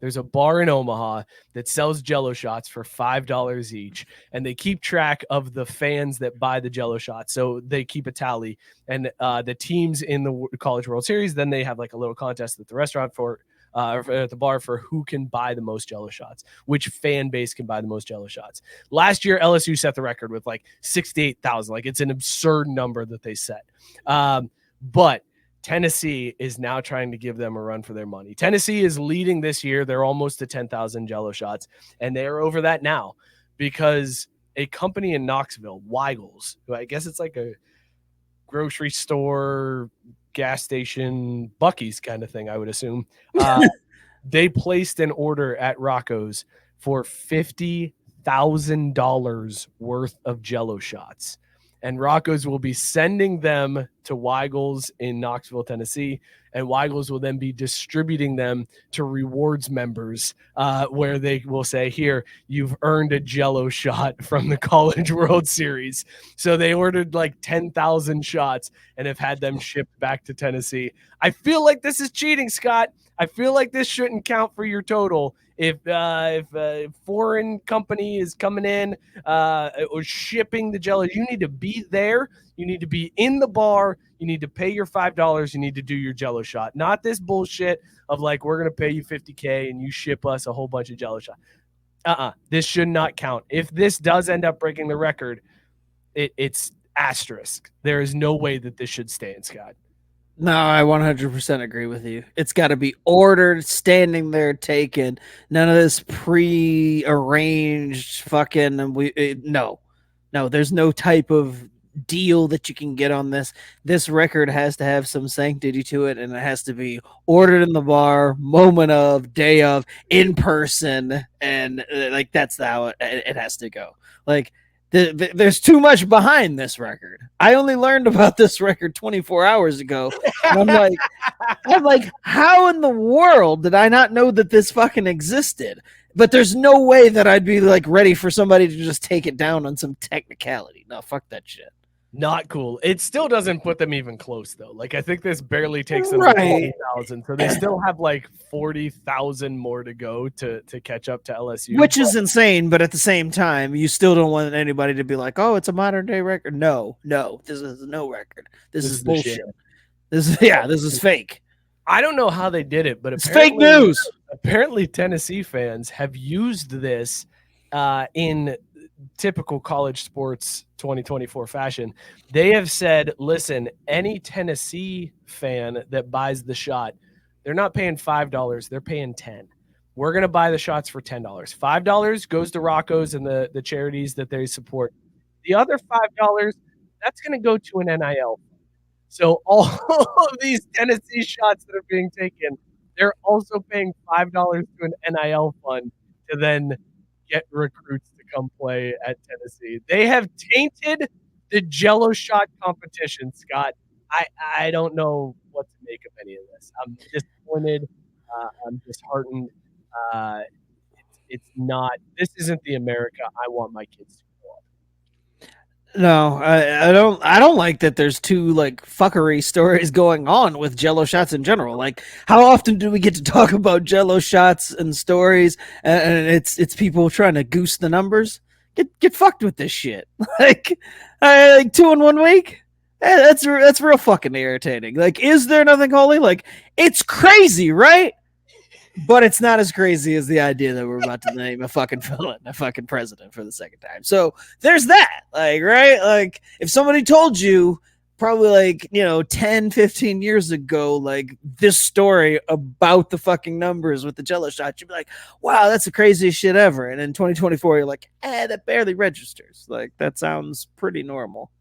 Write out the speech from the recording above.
There's a bar in Omaha that sells Jello shots for $5 each, and they keep track of the fans that buy the Jello shots. So they keep a tally, and the teams in the College World Series, then they have like a little contest at the restaurant for at the bar for who can buy the most Jello shots, which fan base can buy the most Jello shots. Last year, LSU set the record with like 68,000. Like it's an absurd number that they set. But Tennessee is now trying to give them a run for their money. Tennessee is leading this year. They're almost to 10,000 Jello shots, and they are over that now because a company in Knoxville, Weigel's, who I guess it's like a grocery store, gas station, Buc-ee's kind of thing, I would assume. They placed an order at Rocco's for $50,000 worth of Jello shots. And Rocco's will be sending them to Weigel's in Knoxville, Tennessee, and Weigel's will then be distributing them to rewards members where they will say, here, you've earned a Jello shot from the College World Series. So they ordered like 10,000 shots and have had them shipped back to Tennessee. I feel like this is cheating, Scott. I feel like this shouldn't count for your total. If a foreign company is coming in or shipping the Jello, you need to be there. You need to be in the bar. You need to pay your $5. You need to do your Jello shot. Not this bullshit of like, we're going to pay you $50K and you ship us a whole bunch of Jello shot. This should not count. If this does end up breaking the record, it's asterisk. There is no way that this should stand, Scott. No, I 100% agree with you. It's got to be ordered, standing there, taken. None of this pre-arranged fucking. No, there's no type of deal that you can get on this. This record has to have some sanctity to it, and it has to be ordered in the bar, moment of, day of, in person, and like that's how it has to go. Like. There's too much behind this record. I only learned about this record 24 hours ago. And I'm like, how in the world did I not know that this fucking existed? But there's no way that I'd be like ready for somebody to just take it down on some technicality. No, fuck that shit. Not cool. It still doesn't put them even close, though. Like, I think this barely takes them right. to 40,000. So they still have like 40,000 more to go to catch up to LSU. Which is insane, but at the same time, you still don't want anybody to be like, oh, it's a modern day record. No, this is no record. This is bullshit. This is fake. I don't know how they did it, but it's fake news. Apparently, Tennessee fans have used this in typical college sports 2024 fashion. They have said, listen, any Tennessee fan that buys the shot, they're not paying $5, they're paying $10. We're going to buy the shots for $10. $5 goes to Rocco's and the charities that they support. The other $5, that's going to go to an NIL. So all of these Tennessee shots that are being taken, they're also paying $5 to an NIL fund to then get recruits to come play at Tennessee. They have tainted the Jello shot competition, Scott. I don't know what to make of any of this. I'm disappointed. I'm disheartened. It's not. This isn't the America I want my kids to grow up. No, I don't like that there's two like fuckery stories going on with Jello shots in general. Like, how often do we get to talk about Jello shots and stories and it's people trying to goose the numbers? Get fucked with this shit. like 2 in 1 week? That's real fucking irritating. Like, is there nothing holy? Like, it's crazy, right? But it's not as crazy as the idea that we're about to name a fucking villain, a fucking president for the second time. So there's that, like, right? Like, if somebody told you probably like, 10, 15 years ago, like this story about the fucking numbers with the Jello shot, you'd be like, wow, that's the craziest shit ever. And in 2024, you're like, that barely registers. Like, that sounds pretty normal.